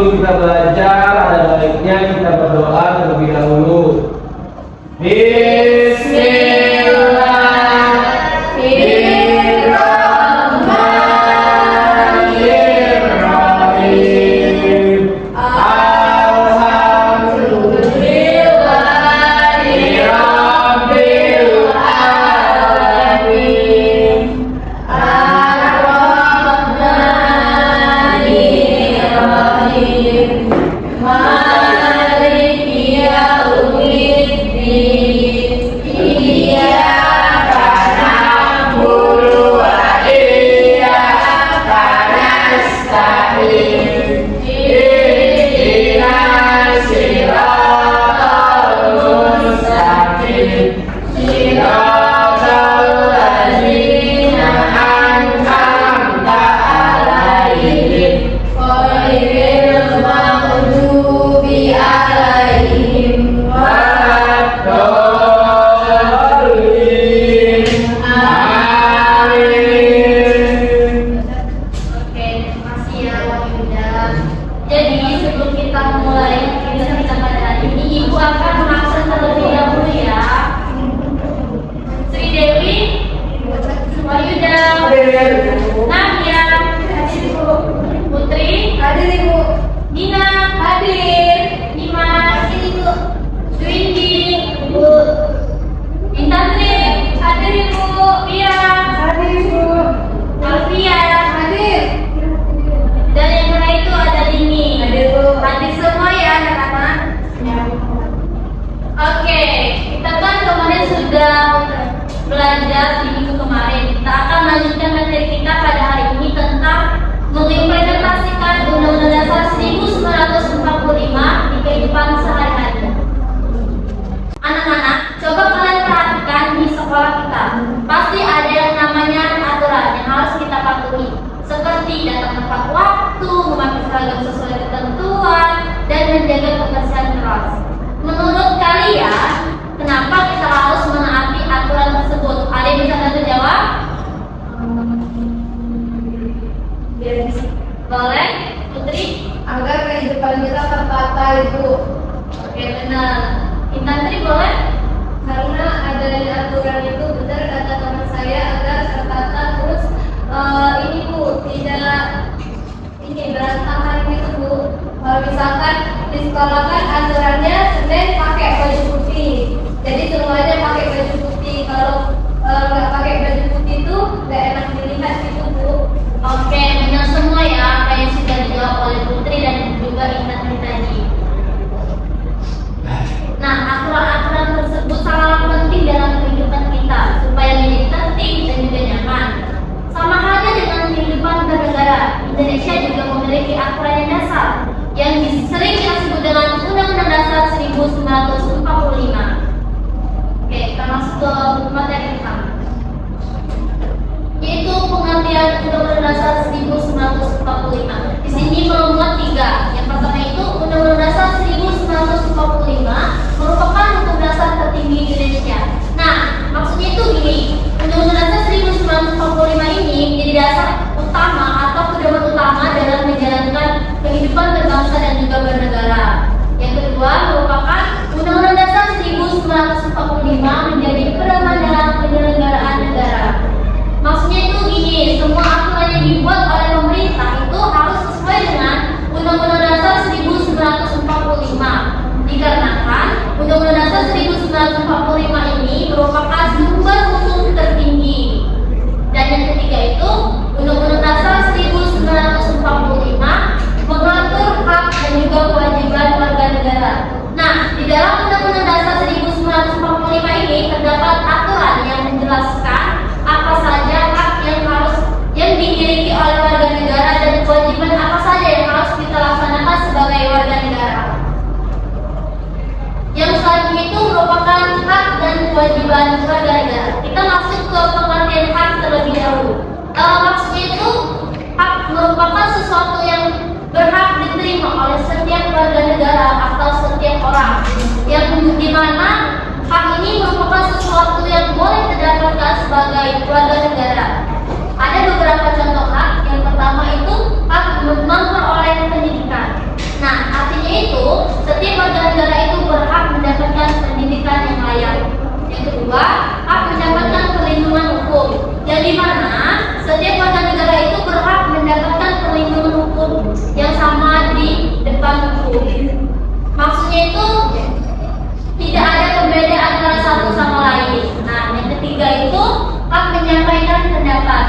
sebelum kita belajar, ada baiknya kita berdoa terlebih dahulu. Belajar di minggu kemarin, kita akan melanjutkan materi kita pada hari ini tentang mengimplementasikan Undang-Undang Dasar 1945 di kehidupan sehari-hari. Anak-anak, coba kalian perhatikan di sekolah kita. Pasti ada yang namanya aturan yang harus kita patuhi, seperti datang tepat waktu, memakai seragam sesuai ketentuan, dan menjaga kebersihan kelas. Menurut kalian, kenapa kita harus menaati aturan tersebut? Ada yang bisa bantu jawab? Boleh, Putri? Agar kehidupan kita tertata, Ibu. Oke, benar. Infantri boleh? Karena adanya aturan itu, benar kata teman saya, agar tertata terus ini Bu, tidak berantakan gitu Bu. Kalau misalkan di sekolah kan aturannya Senin pakai baju putih, jadi semuanya pakai baju putih. Kalau nggak pakai baju putih itu nggak enak dilihat gitu Bu. Oke, benar semua ya, apa yang sudah dijawab oleh Putri dan juga Infantri tadi. Nah, aturan-aturan tersebut sangat penting dalam kehidupan kita supaya menjadi tertib dan juga nyaman. Sama halnya dengan kehidupan bernegara, Indonesia juga memiliki aturan yang dasar yang sering kita sebut dengan Undang-Undang Dasar 1945. Oke, kita masuk ke materi pertama, yaitu pengertian Undang-Undang Dasar 1945. Di sini memuat 3. Yang pertama itu Undang-Undang Dasar 1945 merupakan hukum dasar tertinggi Indonesia. Nah, maksudnya itu gini, Undang-Undang Dasar 1945 ini menjadi dasar utama atau pedoman utama dalam menjalankan kehidupan berbangsa dan juga bernegara. Yang kedua merupakan Undang-Undang Dasar 1945 menjadi pedoman dalam penyelenggaraan negara. Maksudnya itu gini, semua aturan yang dibuat oleh pemerintah itu harus sesuai dengan Undang-Undang Dasar 1945. Dikarenakan Undang-Undang Dasar 1945 ini merupakan sumber hukum tertinggi. Dan yang ketiga itu Undang-Undang Dasar 1945 mengatur hak dan juga kewajiban warga negara. Nah, di dalam Undang-Undang Dasar 1945 ini terdapat aturan yang menjelaskan apa saja hak yang dimiliki oleh warga negara dan kewajiban apa saja yang harus kita laksanakan sebagai warga negara. Yang selanjutnya itu merupakan hak dan kewajiban warga negara. Kita masuk ke pengertian hak terlebih dahulu. Maksudnya itu hak merupakan sesuatu yang berhak diterima oleh setiap warga negara atau setiap orang, yang dimana hak ini merupakan sesuatu yang boleh terdapatkan sebagai warga negara. Ada beberapa contoh hak. Yang pertama itu hak memperoleh pendidikan. kedua, hak mendapatkan perlindungan hukum. Yang dimana setiap warga negara itu berhak mendapatkan perlindungan hukum yang sama di depan hukum. Maksudnya itu tidak ada pembeda antara satu sama lain. Nah, yang ketiga itu hak menyampaikan pendapat.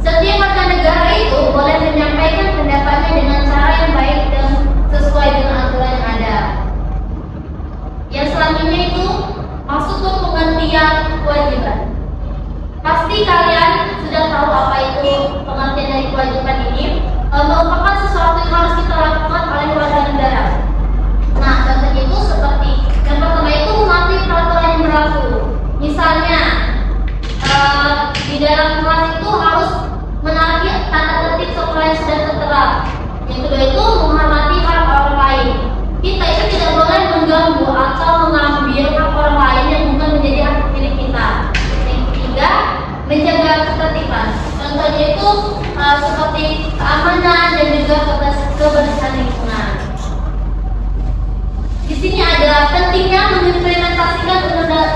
Setiap warga negara itu boleh menyampaikan pendapatnya dengan cara yang baik dan sesuai dengan aturan yang ada. Yang selanjutnya itu masuk ke pengertian kewajiban. Pasti kalian sudah tahu apa itu pengertian dari kewajiban ini. Merupakan sesuatu yang harus kita lakukan oleh warga negara. Nah, contohnya itu seperti yang pertama itu mematuhi peraturan yang berlaku. Misalnya di dalam kelas itu harus menaati tata tertib sekolah yang sudah tertera. Yang kedua itu menghormati hak orang lain. Kita itu tidak boleh mengganggu atau mengambil hak orang lain yang bukan menjadi hak milik kita. Yang ketiga, menjaga ketertiban. Contohnya itu seperti keamanan dan juga kebersihan lingkungan. Di sini ada pentingnya mengimplementasikan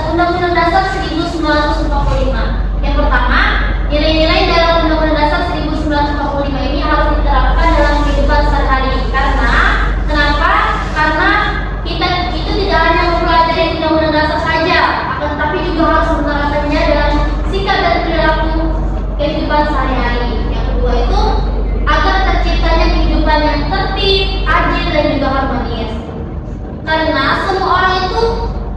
Undang-Undang Dasar 1945. Yang pertama, nilai-nilai dalam Undang-Undang Dasar 1945 ini harus diterapkan dalam kehidupan sehari-hari. Kenapa? Karena kita itu tidak hanya mempelajari Undang-Undang Dasar saja, akan tetapi juga harus menerapkannya dalam sikap dan perilaku kehidupan sehari-hari. Yang kedua itu agar terciptanya kehidupan yang tertib, adil dan juga harmonis. Karena semua orang itu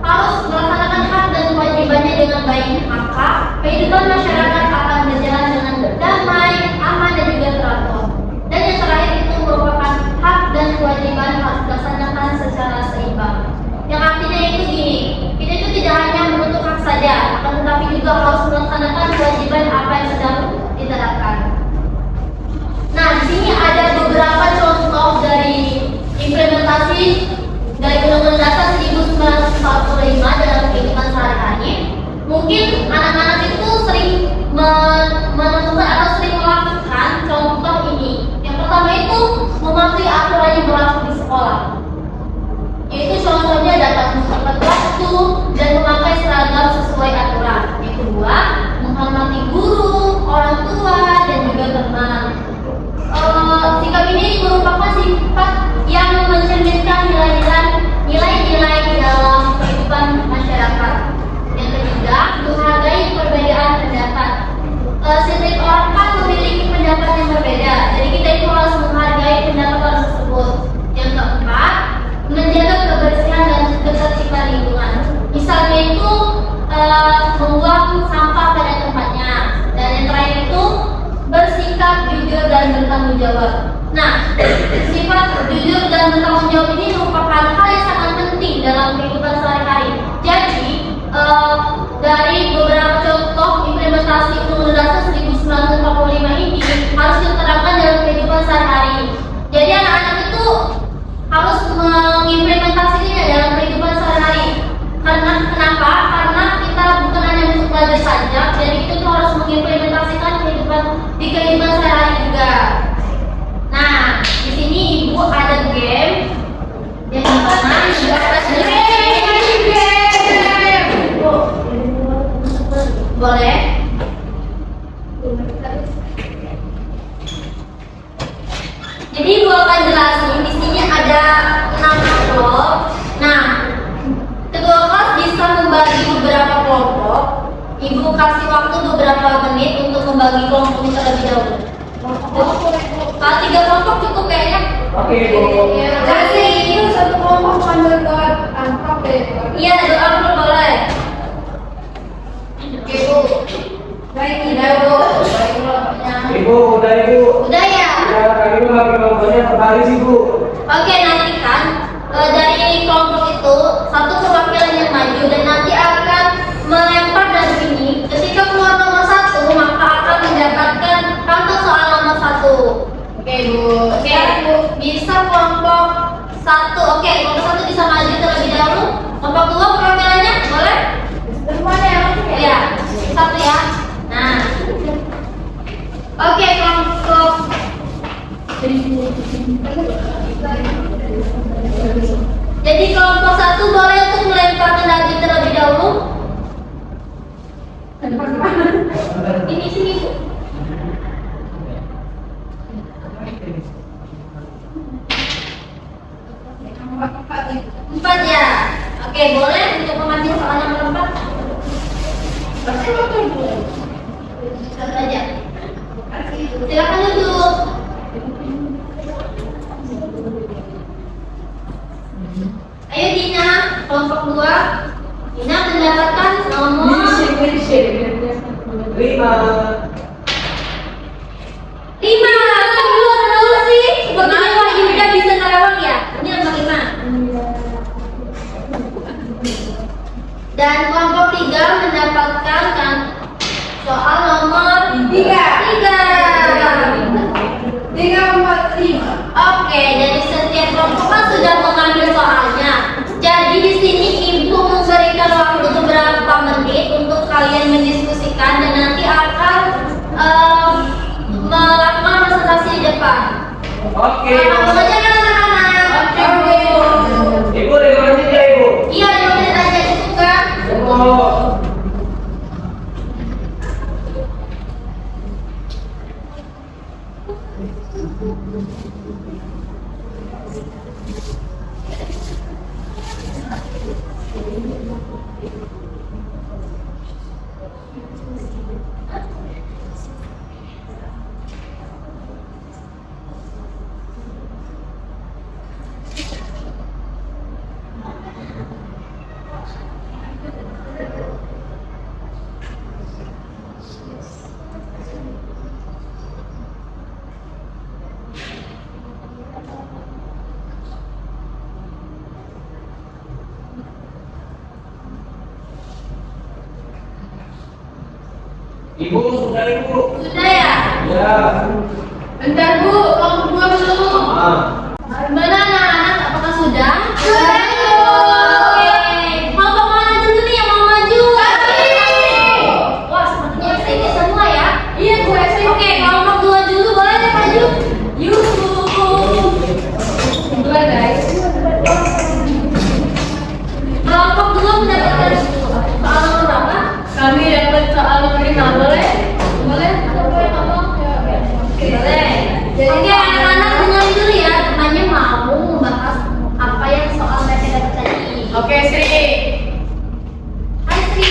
harus melaksanakan hak dan kewajibannya dengan baik, maka kehidupan masyarakat akan berjalan dengan damai, aman dan juga teratur. Dan yang terakhir itu merupakan hak dan kewajiban harus dilaksanakan secara seimbang. Yang artinya itu gini, kita itu tidak hanya menuntut hak saja, akan tetapi juga harus melaksanakan kewajiban apa yang sedang diterapkan. Nah, di sini ada beberapa contoh dari implementasi dari Undang-Undang Dasar 1945 dalam kehidupan sehari-hari. Mungkin anak-anak itu sering menemukan atau sering melakukan contoh ini. Yang pertama itu mematuhi aturan yang berlaku di sekolah. Yaitu contohnya datang tepat waktu dan memakai seragam sesuai aturan. Yang kedua, menghormati guru, orang tua dan juga teman. Sikap ini merupakan sifat yang mencerminkan nilai-nilai dalam kehidupan masyarakat. Yang ketiga, menghargai perbedaan pendapat. Setiap orang kan memiliki pendapat yang berbeda, jadi kita itu harus menghargai pendapat orang tersebut. Yang keempat, menjaga kebersihan dan ketertiban lingkungan. Misalnya itu membuang sampah pada tempatnya. Dan yang terakhir itu bersikap jujur dan bertanggung jawab. Nah, sifat jujur dan bertanggung jawab ini merupakan hal yang sangat penting dalam kehidupan sehari-hari. Jadi, dari beberapa contoh implementasi Undang-Undang Dasar 1945 ini harus diterapkan dalam kehidupan sehari-hari. Jadi, anak-anak itu harus mengimplementasikannya dalam kehidupan sehari-hari. Kenapa? Karena kita bukan hanya untuk belajar saja, jadi kita tuh harus mengimplementasikan di kehidupan sehari-hari juga. Nah, di sini ibu ada game yang mana juga boleh. Jadi ibu akan jelasin di sini ada 6 kelompok. Nah, kedua kelas bisa membagi beberapa kelompok. Ibu kasih waktu beberapa menit untuk membagi kelompok ini terlebih dahulu. Kalau 3 kelompok cukup kayaknya. Oke, Bu. Jadi itu satu kelompok panggil doa angkat deh. Iya, doa dulu boleh. Oke Bu. Baik, udah Bu. Ibu, udah Ibu. Udah ya. Ya, kali itu lagi kelompoknya terbalik sih Bu. Oke, nanti kan dari kelompok itu satu perwakilan yang maju dan nanti akan melempar dari sini. Ketika keluar nomor 1 maka akan mendapatkan kartu soal nomor 1. Oke Bu. Oke Bu. Bisa kelompok 1. Oke, kelompok 1 bisa maju terlebih dahulu. Kelompok 2 perwakilannya boleh? Semuanya ya? Iya. 1 ya. Nah. Oke, kelompok jadi kelompok 1 boleh untuk melempar kendali terlebih dahulu. Oke, boleh untuk mengambil soal nomor 4. Satu aja. Silakan duduk. Ayo Dina, kelompok 2. Dina mendapatkan nomor 5. 5. Dulu sih. Sepertinya Wahyu tidak bisa nerawang ya. Ini nomor 5. Dan kelompok 3 mendapatkan kan soal nomor 3. 3, 4, 5. Oke, dari setiap kelompok kan sudah mengambil soalnya. Jadi di sini Ibu memberikan waktu beberapa menit untuk kalian mendiskusikan dan nanti akan melakukan presentasi di depan. Oke. Langsung aja kan anak-anak. Oke. Ibu, 5 menit ya Ibu. Iya, 5 menit aja cukup kan? Cukup. Ibu, sudah Ibu. Sudah ya? Ya. Bentar Bu, kelompok 2 belum. Gimana anak-anak? Apakah sudah? Sudah. Oke. Kelompok mana dulu nih yang mau maju? Wah, sepertinya SIG semua ya? Iya, gue SIG. Oke, kelompok 2 dulu boleh deh maju. Yuk. 2 guys. Kelompok 2 mendapatkan soal nomor berapa? Kami dapat soal nomor 5, boleh? Boleh? Boleh ngomong? Boleh. Oke, anak-anak dengar dulu ya, temannya mau membahas apa yang soal mereka dapat tadi. Oke, Sri. Hai Sri.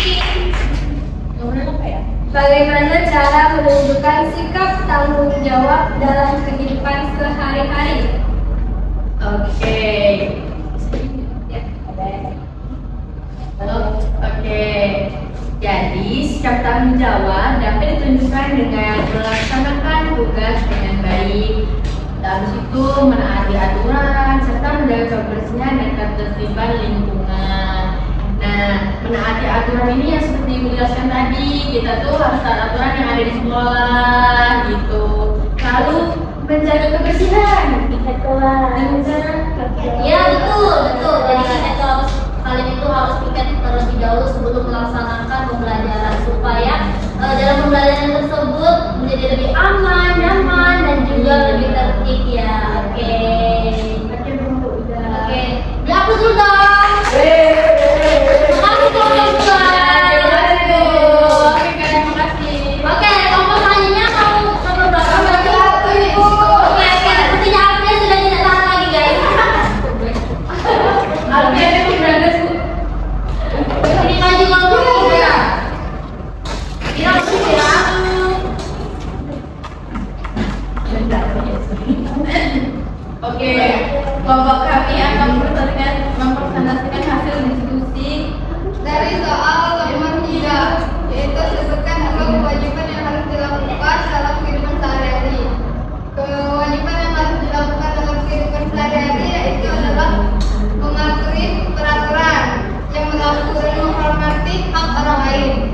Ngomongin apa ya? Bagaimana cara menunjukkan sikap tanggung jawab dalam kehidupan sehari-hari? Oke. Oke. Jadi, sikap tanggung jawab dapat ditunjukkan dengan melaksanakan tugas dengan baik, habis itu menaati aturan serta menjaga kebersihan dan ketertiban lingkungan. Nah, menaati aturan ini yang seperti yang dijelaskan tadi, kita tuh harus taat aturan yang ada di sekolah gitu. Lalu menjaga kebersihan, dan menjaga Iya betul. Jadi kalian itu harus piket terlebih dahulu sebelum melaksanakan pembelajaran supaya dalam pembelajaran tersebut menjadi lebih aman, nyaman dan juga lebih tertib ya. Oke. Oke. Ya aku dulu dong. Makasih kelompok 2. Oke, kelompok selanjutnya kamu nomor berapa? Oke, sepertinya Agnes sudah tidak tahan lagi guys. Ini maju kelompok 3. Kira kira. Oke, kelompok kami akan mempresentasikan hasil diskusi dari soal nomor 3, yaitu sebutkan dua kewajiban yang harus dilakukan dalam kehidupan sehari-hari. Kewajiban yang harus dilakukan dalam kehidupan sehari-hari yaitu adalah mematuhi peraturan yang berlaku dan menghormati hak orang lain.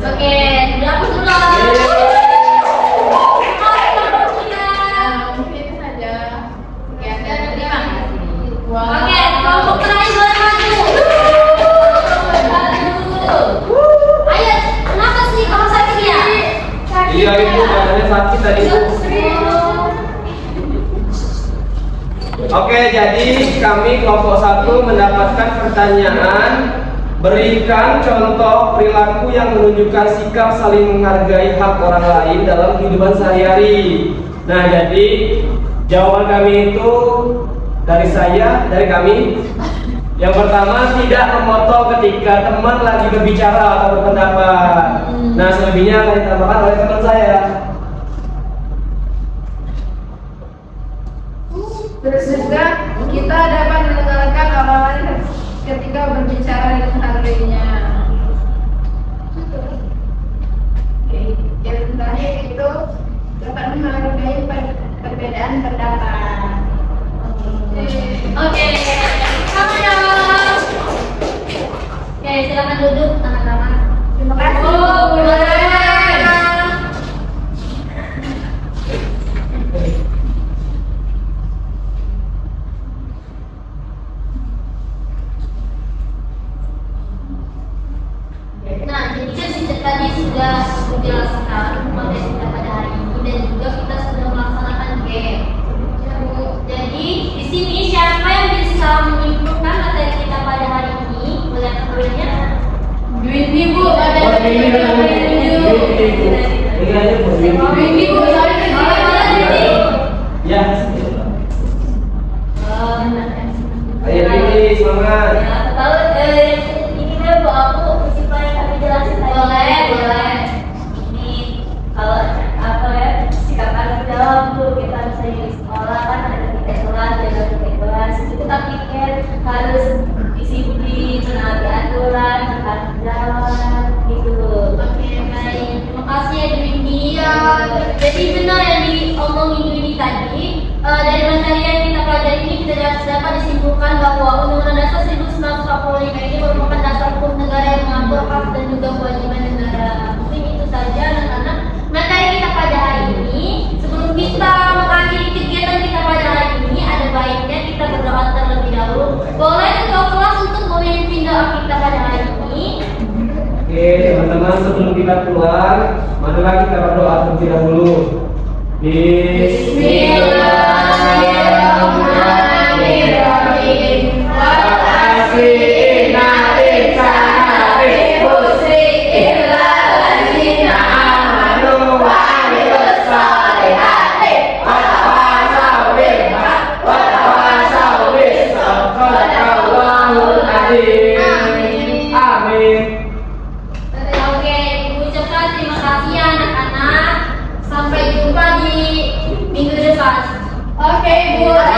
Oke, berapa dulu? Mungkin saja. Sekian dan terima kasih. Oke, kelompok terakhir boleh maju. Ayo, kenapa sih kamu sakit ya? Iya Ibu, badannya sakit tadi Bu. Oke, jadi kami kelompok 1 mendapatkan pertanyaan. Berikan contoh perilaku yang menunjukkan sikap saling menghargai hak orang lain dalam kehidupan sehari-hari. Nah, jadi jawaban kami itu dari kami. Yang pertama, tidak memotong ketika teman lagi berbicara atau berpendapat. Nah, selebihnya akan ditambahkan oleh teman saya. Terus juga kita dapat mendengarkan orang lain ketika berbicara dan menghargainya. Oke, yang terakhir itu dapat menghargai perbedaan pendapat. Oke, sama dong. Oke, silakan duduk teman-teman. Terima kasih. Oh, boleh. Nah, jadi kan sejak tadi sudah dijelaskan materi kita pada hari ini dan juga kita sudah melaksanakan game. Jadi di sini siapa yang bisa menyimpulkan materi kita pada hari ini? Boleh kemudiannya? Duit Bu, ada Oh, ini aja Bu. Duit Bu, Ya. Ayo ini semangat. Ya, tahu ini deh Bu, aku prinsipal yang kami jelasin tadi. Boleh. Ini kalau apa ya sikap tanggung jawab tuh kita bisa di sekolah kan ada tiga kelas, jaga tiga kelas. Itu kita pikir harus disiplin, menaati aturan, tanggung jawab gitu loh. Oke, baik. Terima kasih ya Dwini. Jadi benar yang diomongin Dwini tadi. Dari materi yang kita pelajari ini kita dapat disimpulkan bahwa Undang-Undang Dasar 1945 ini merupakan dasar hukum negara yang mengatur hak dan juga kewajiban negara. Mungkin itu saja anak-anak materi kita pada hari ini. Sebelum kita mengakhiri kegiatan kita pada hari ini, ada baiknya kita berdoa terlebih dahulu. Boleh ketua kelas untuk memimpin doa kita pada hari ini. Oke, teman-teman, sebelum kita pulang, marilah kita berdoa terlebih dahulu. Bismillahirrahmanirrahim. Amin. Oke, Ibu ucapkan terima kasih ya anak-anak. Sampai jumpa di minggu depan. Oke, Bu.